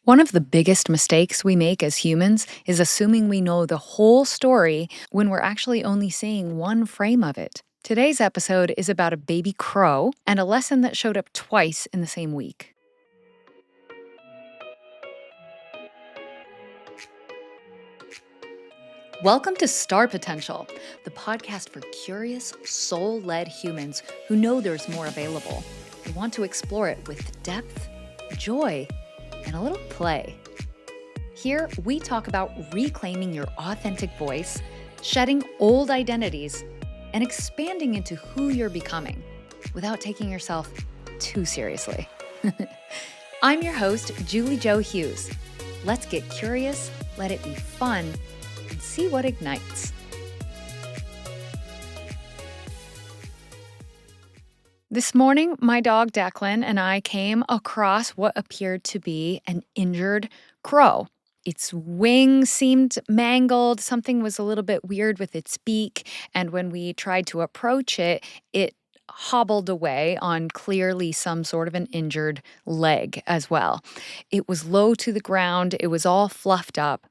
One of the biggest mistakes we make as humans is assuming we know the whole story when we're actually only seeing one frame of it. Today's episode is about a baby crow and a lesson that showed up twice in the same week. Welcome to Star Potential, the podcast for curious, soul led humans who know there's more available. We want to explore it with depth, joy, and a little play. Here, we talk about reclaiming your authentic voice, shedding old identities, and expanding into who you're becoming without taking yourself too seriously. I'm your host, Julie Jo Hughes. Let's get curious, let it be fun, and see what ignites. This morning, my dog Declan and I came across what appeared to be an injured crow. Its wing seemed mangled. Something was a little bit weird with its beak. And when we tried to approach it, it hobbled away on clearly some sort of an injured leg as well. It was low to the ground. It was all fluffed up.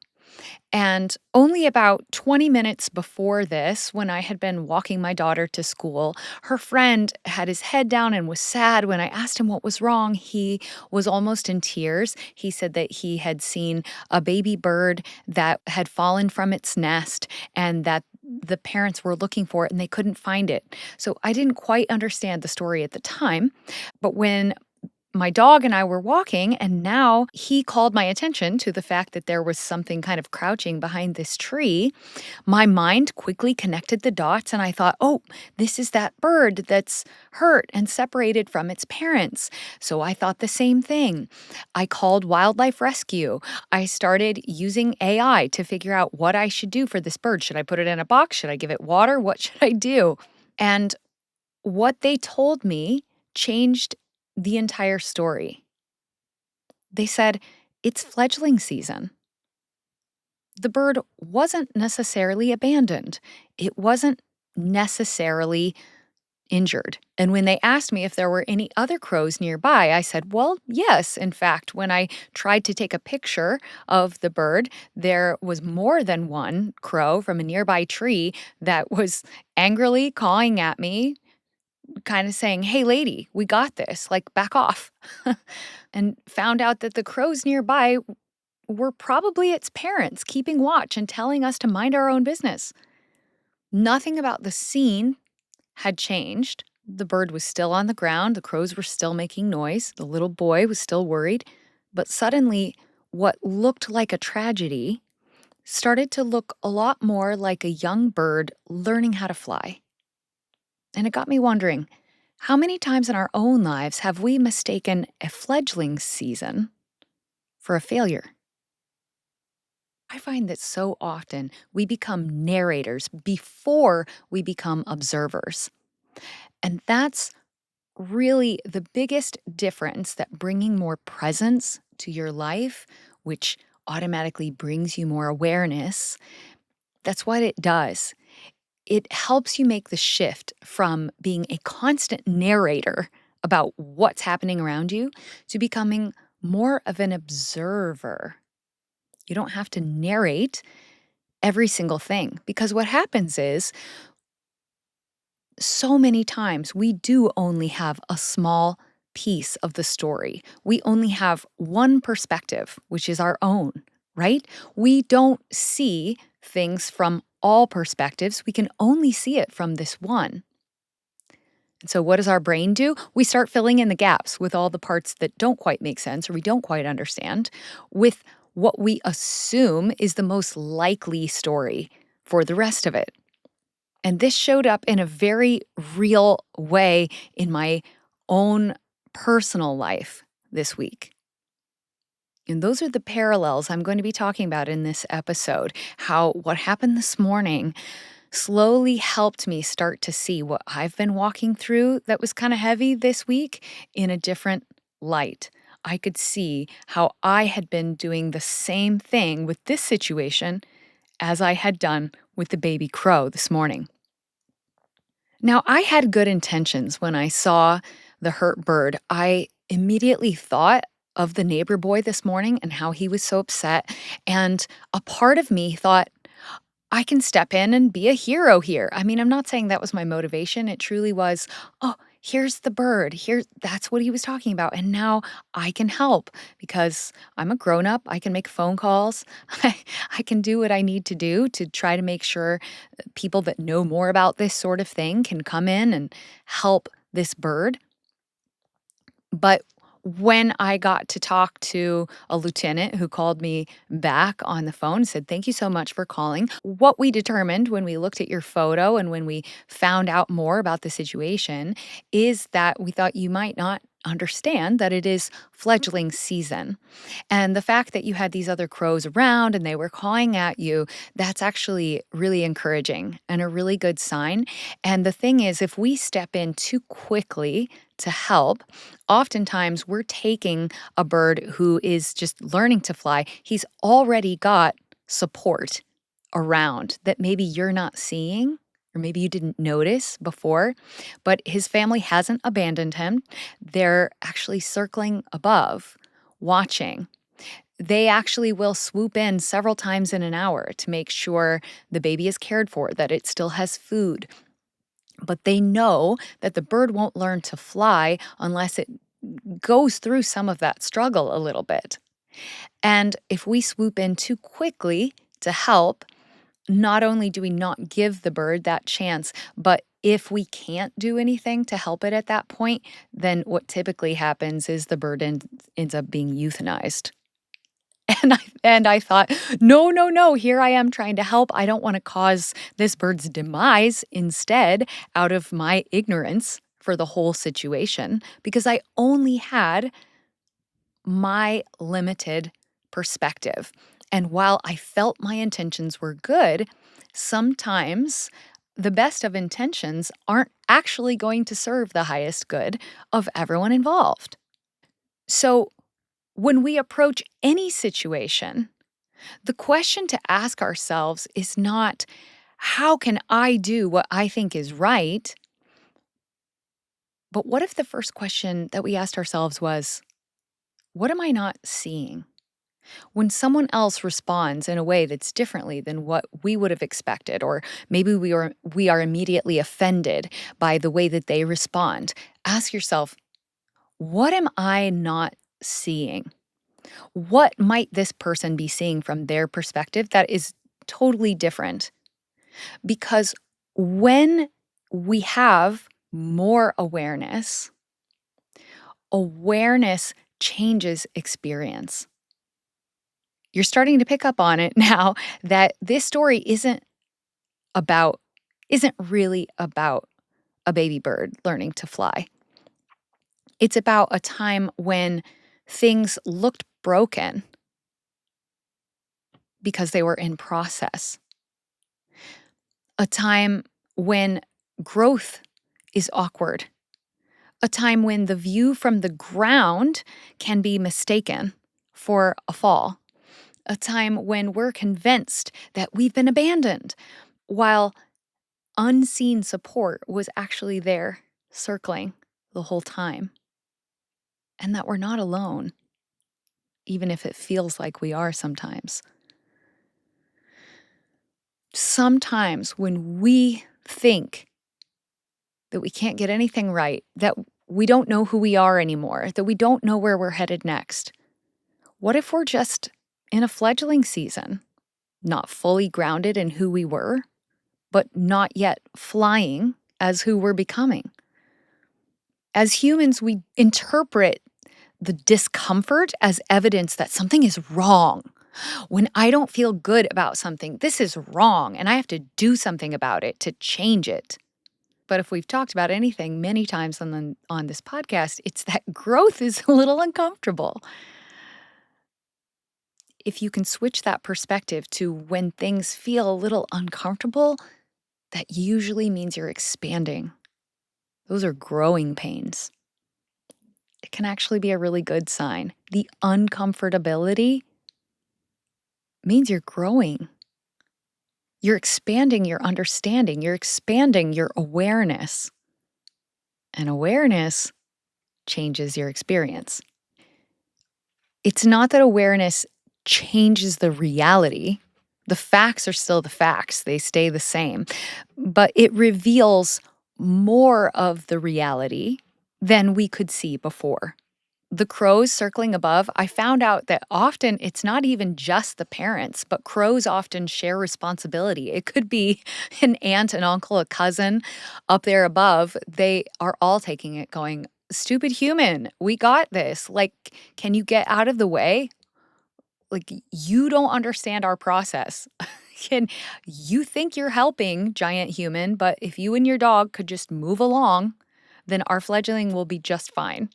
And only about 20 minutes before this, when I had been walking my daughter to school, her friend had his head down and was sad. When I asked him what was wrong, he was almost in tears. He said that he had seen a baby bird that had fallen from its nest and that the parents were looking for it and they couldn't find it. So I didn't quite understand the story at the time. But when my dog and I were walking, and now he called my attention to the fact that there was something kind of crouching behind this tree. My mind quickly connected the dots, and I thought, oh, this is that bird that's hurt and separated from its parents. So I thought the same thing. I called wildlife rescue. I started using AI to figure out what I should do for this bird. Should I put it in a box? Should I give it water? What should I do? And what they told me changed the entire story. They said, it's fledgling season. The bird wasn't necessarily abandoned. It wasn't necessarily injured. And when they asked me if there were any other crows nearby, I said, well, yes. In fact, when I tried to take a picture of the bird, there was more than one crow from a nearby tree that was angrily cawing at me, kind of saying, hey, lady, we got this, like, back off. And found out that the crows nearby were probably its parents keeping watch and telling us to mind our own business. Nothing about the scene had changed. The bird was still on the ground. The crows were still making noise. The little boy was still worried. But suddenly, what looked like a tragedy started to look a lot more like a young bird learning how to fly. And it got me wondering, how many times in our own lives have we mistaken a fledgling season for a failure? I find that so often we become narrators before we become observers. And that's really the biggest difference, that bringing more presence to your life, which automatically brings you more awareness, that's what it does. It helps you make the shift from being a constant narrator about what's happening around you to becoming more of an observer. You don't have to narrate every single thing, because what happens is so many times we do only have a small piece of the story. We only have one perspective, which is our own, right? We don't see things from all perspectives. We can only see it from this one. And so what does our brain do? We start filling in the gaps with all the parts that don't quite make sense or we don't quite understand with what we assume is the most likely story for the rest of it. And this showed up in a very real way in my own personal life this week. And those are the parallels I'm going to be talking about in this episode. How what happened this morning slowly helped me start to see what I've been walking through that was kind of heavy this week in a different light. I could see how I had been doing the same thing with this situation as I had done with the baby crow this morning. Now, I had good intentions when I saw the hurt bird. I immediately thought of the neighbor boy this morning and how he was so upset. And a part of me thought, I can step in and be a hero here. I mean, I'm not saying that was my motivation. It truly was, oh, here's the bird. That's what he was talking about. And now I can help because I'm a grown up. I can make phone calls. I can do what I need to do to try to make sure people that know more about this sort of thing can come in and help this bird. But when I got to talk to a lieutenant who called me back on the phone, said, "Thank you so much for calling." What we determined when we looked at your photo and when we found out more about the situation is that we thought you might not understand that it is fledgling season. And the fact that you had these other crows around and they were cawing at you, that's actually really encouraging and a really good sign. And the thing is, if we step in too quickly to help, oftentimes we're taking a bird who is just learning to fly. He's already got support around that maybe you're not seeing. Or maybe you didn't notice before, but his family hasn't abandoned him. They're actually circling above, watching. They actually will swoop in several times in an hour to make sure the baby is cared for, that it still has food. But they know that the bird won't learn to fly unless it goes through some of that struggle a little bit. And if we swoop in too quickly to help, not only do we not give the bird that chance, but if we can't do anything to help it at that point, then what typically happens is the bird ends up being euthanized. And I thought, "No, no, no, here I am trying to help. I don't wanna cause this bird's demise instead out of my ignorance for the whole situation because I only had my limited perspective." And while I felt my intentions were good, sometimes the best of intentions aren't actually going to serve the highest good of everyone involved. So, when we approach any situation, the question to ask ourselves is not, how can I do what I think is right? But what if the first question that we asked ourselves was, what am I not seeing? When someone else responds in a way that's differently than what we would have expected, or maybe we are immediately offended by the way that they respond, ask yourself, what am I not seeing? What might this person be seeing from their perspective that is totally different? Because when we have more awareness, awareness changes experience. You're starting to pick up on it now that this story about isn't really about a baby bird learning to fly. It's about a time when things looked broken because they were in process. A time when growth is awkward. A time when the view from the ground can be mistaken for a fall. A time when we're convinced that we've been abandoned, while unseen support was actually there, circling the whole time. And that we're not alone, even if it feels like we are sometimes. Sometimes when we think that we can't get anything right, that we don't know who we are anymore, that we don't know where we're headed next, what if we're just in a fledgling season, not fully grounded in who we were, but not yet flying as who we're becoming? As humans, we interpret the discomfort as evidence that something is wrong. When I don't feel good about something, this is wrong, and I have to do something about it to change it. But if we've talked about anything many times on this podcast, it's that growth is a little uncomfortable. If you can switch that perspective to when things feel a little uncomfortable, that usually means you're expanding. Those are growing pains. It can actually be a really good sign. The uncomfortability means you're growing. You're expanding your understanding. You're expanding your awareness. And awareness changes your experience. It's not that awareness changes the reality. The facts are still the facts, they stay the same, but it reveals more of the reality than we could see before. The crows circling above, I found out that often it's not even just the parents, but crows often share responsibility. It could be an aunt, an uncle, a cousin up there above. They are all taking it, going, "Stupid human, we got this. Like, can you get out of the way? Like, you don't understand our process." Can you think you're helping, giant human, but if you and your dog could just move along, then our fledgling will be just fine.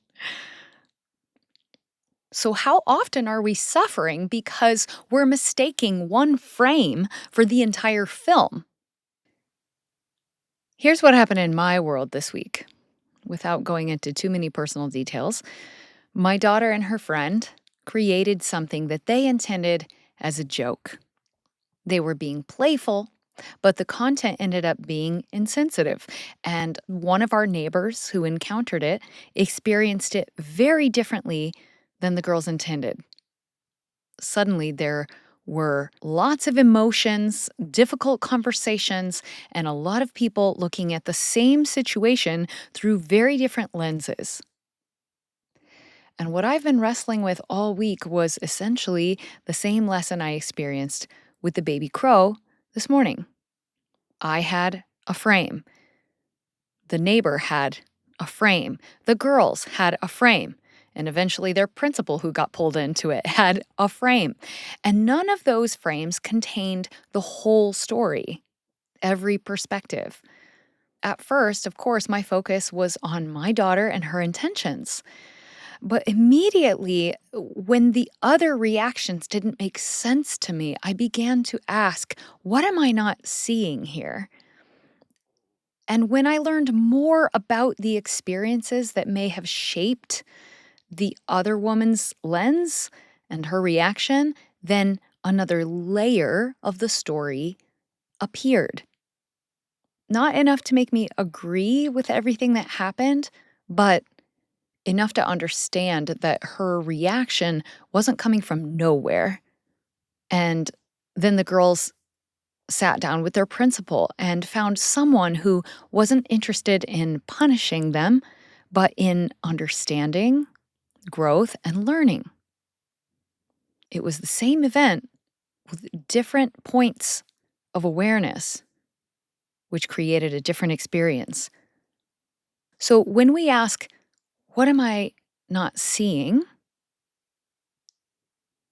So, how often are we suffering because we're mistaking one frame for the entire film? Here's what happened in my world this week. Without going into too many personal details, my daughter and her friend created something that they intended as a joke. They were being playful, but the content ended up being insensitive. And one of our neighbors who encountered it experienced it very differently than the girls intended. Suddenly there were lots of emotions, difficult conversations, and a lot of people looking at the same situation through very different lenses. And what I've been wrestling with all week was essentially the same lesson I experienced with the baby crow this morning. I had a frame. The neighbor had a frame. The girls had a frame. And eventually, their principal, who got pulled into it, had a frame. And none of those frames contained the whole story, every perspective. At first, of course, my focus was on my daughter and her intentions. But immediately, when the other reactions didn't make sense to me, I began to ask, what am I not seeing here? And when I learned more about the experiences that may have shaped the other woman's lens and her reaction, then another layer of the story appeared. Not enough to make me agree with everything that happened, but enough to understand that her reaction wasn't coming from nowhere. And then the girls sat down with their principal and found someone who wasn't interested in punishing them, but in understanding, growth, and learning. It was the same event with different points of awareness, which created a different experience. So when we ask, what am I not seeing?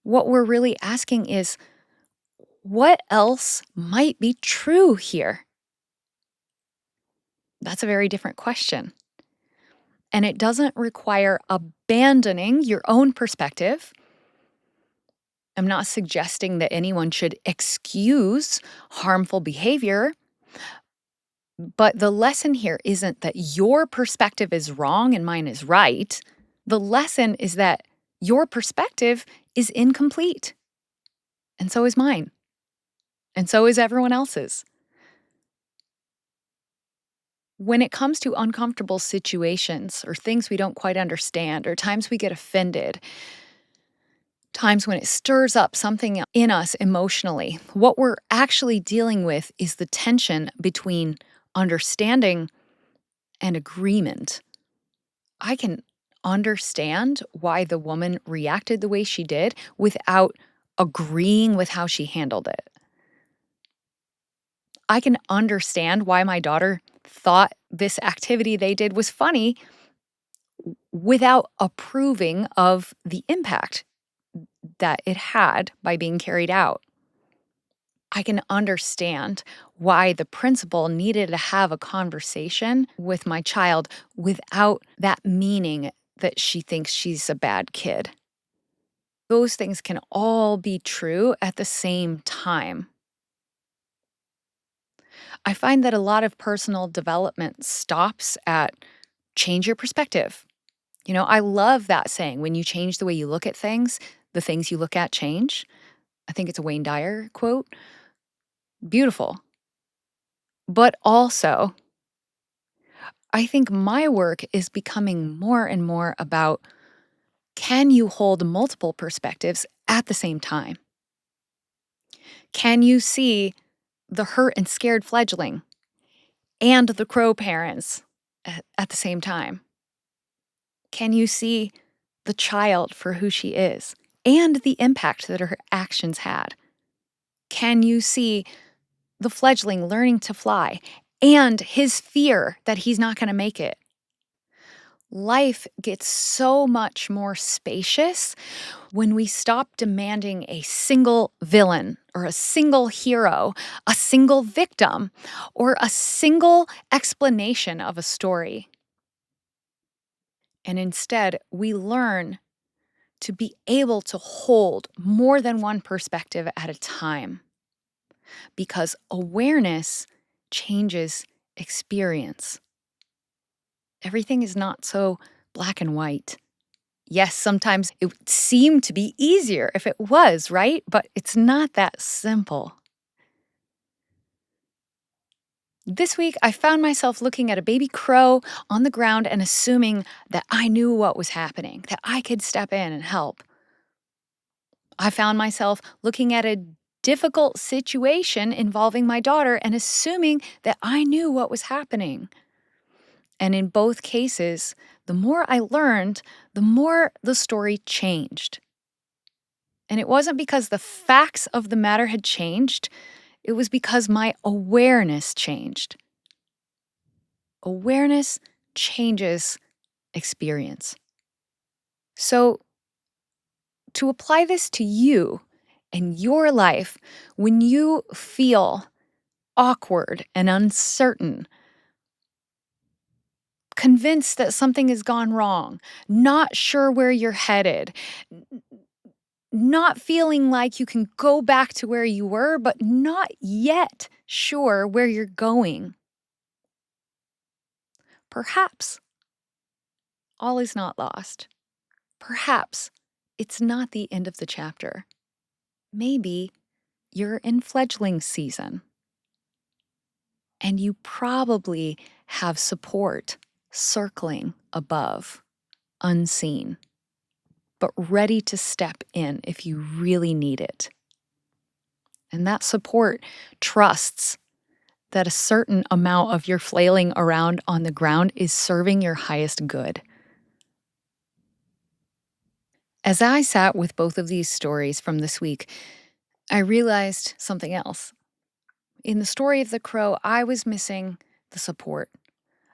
What we're really asking is, what else might be true here? That's a very different question. And it doesn't require abandoning your own perspective. I'm not suggesting that anyone should excuse harmful behavior, but the lesson here isn't that your perspective is wrong and mine is right. The lesson is that your perspective is incomplete, and so is mine, and so is everyone else's. When it comes to uncomfortable situations or things we don't quite understand or times we get offended, times when it stirs up something in us emotionally, what we're actually dealing with is the tension between understanding and agreement. I can understand why the woman reacted the way she did without agreeing with how she handled it. I can understand why my daughter thought this activity they did was funny without approving of the impact that it had by being carried out. I can understand why the principal needed to have a conversation with my child without that meaning that she thinks she's a bad kid. Those things can all be true at the same time. I find that a lot of personal development stops at change your perspective. I love that saying, when you change the way you look at things, the things you look at change. I think it's a Wayne Dyer quote. Beautiful. But also, I think my work is becoming more and more about Can you hold multiple perspectives at the same time? Can you see the hurt and scared fledgling and the crow parents at the same time? Can you see the child for who she is and the impact that her actions had? Can you see the fledgling learning to fly and his fear that he's not going to make it? Life gets so much more spacious when we stop demanding a single villain or a single hero, a single victim, or a single explanation of a story. And instead, we learn to be able to hold more than one perspective at a time, because awareness changes experience. Everything is not so black and white. Yes, sometimes it would seem to be easier if it was, right? But it's not that simple. This week, I found myself looking at a baby crow on the ground and assuming that I knew what was happening, that I could step in and help. I found myself looking at a difficult situation involving my daughter and assuming that I knew what was happening. And in both cases, the more I learned, the more the story changed. And it wasn't because the facts of the matter had changed, it was because my awareness changed. Awareness changes experience. So, to apply this to you and your life, when you feel awkward and uncertain, convinced that something has gone wrong, not sure where you're headed, not feeling like you can go back to where you were, but not yet sure where you're going, perhaps all is not lost. Perhaps it's not the end of the chapter. Maybe you're in fledgling season, and you probably have support circling above, unseen, but ready to step in if you really need it. And that support trusts that a certain amount of your flailing around on the ground is serving your highest good. As I sat with both of these stories from this week, I realized something else. In the story of the crow, I was missing the support.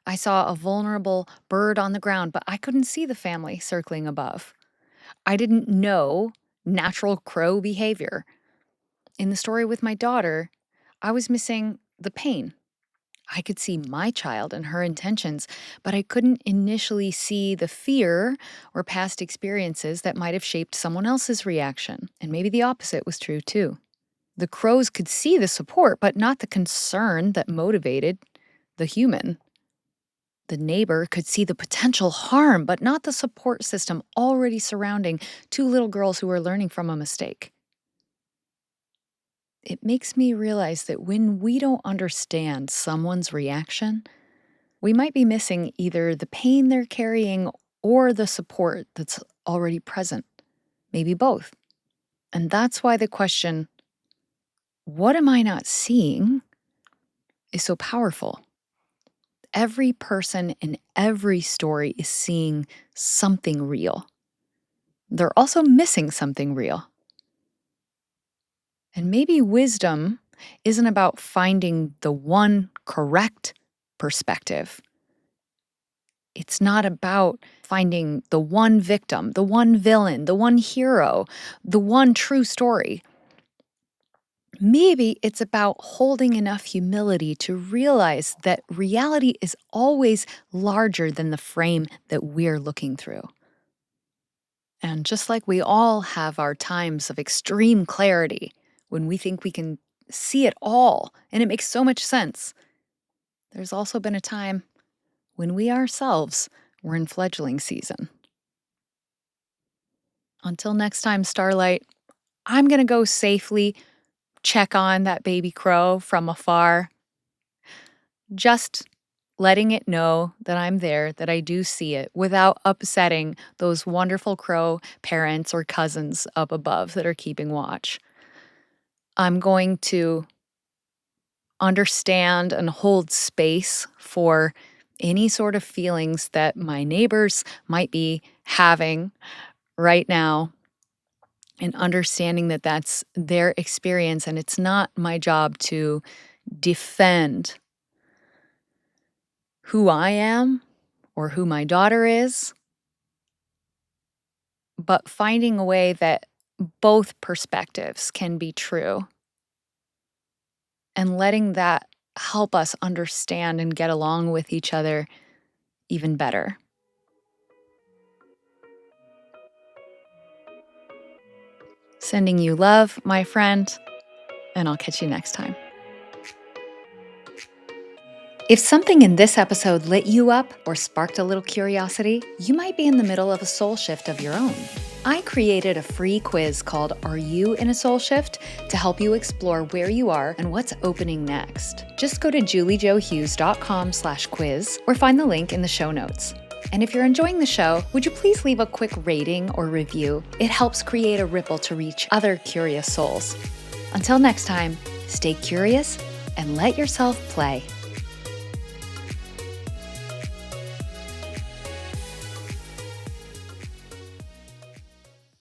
I saw a vulnerable bird on the ground, but I couldn't see the family circling above. I didn't know natural crow behavior. In the story with my daughter, I was missing the pain. I could see my child and her intentions, but I couldn't initially see the fear or past experiences that might have shaped someone else's reaction. And maybe the opposite was true too. The crows could see the support, but not the concern that motivated the human. The neighbor could see the potential harm, but not the support system already surrounding two little girls who were learning from a mistake. It makes me realize that when we don't understand someone's reaction, we might be missing either the pain they're carrying or the support that's already present. Maybe both. And that's why the question, what am I not seeing, is so powerful. Every person in every story is seeing something real. They're also missing something real. And maybe wisdom isn't about finding the one correct perspective. It's not about finding the one victim, the one villain, the one hero, the one true story. Maybe it's about holding enough humility to realize that reality is always larger than the frame that we're looking through. And just like we all have our times of extreme clarity when we think we can see it all and it makes so much sense, there's also been a time when we ourselves were in fledgling season. Until next time, Starlight, I'm going to go safely check on that baby crow from afar. Just letting it know that I'm there, that I do see it without upsetting those wonderful crow parents or cousins up above that are keeping watch. I'm going to understand and hold space for any sort of feelings that my neighbors might be having right now, and understanding that that's their experience and it's not my job to defend who I am or who my daughter is, but finding a way that both perspectives can be true and letting that help us understand and get along with each other even better. Sending you love, my friend, and I'll catch you next time. If something in this episode lit you up or sparked a little curiosity, you might be in the middle of a soul shift of your own. I created a free quiz called Are You in a Soul Shift? To help you explore where you are and what's opening next. Just go to juliejohughes.com/quiz or find the link in the show notes. And if you're enjoying the show, would you please leave a quick rating or review? It helps create a ripple to reach other curious souls. Until next time, stay curious and let yourself play.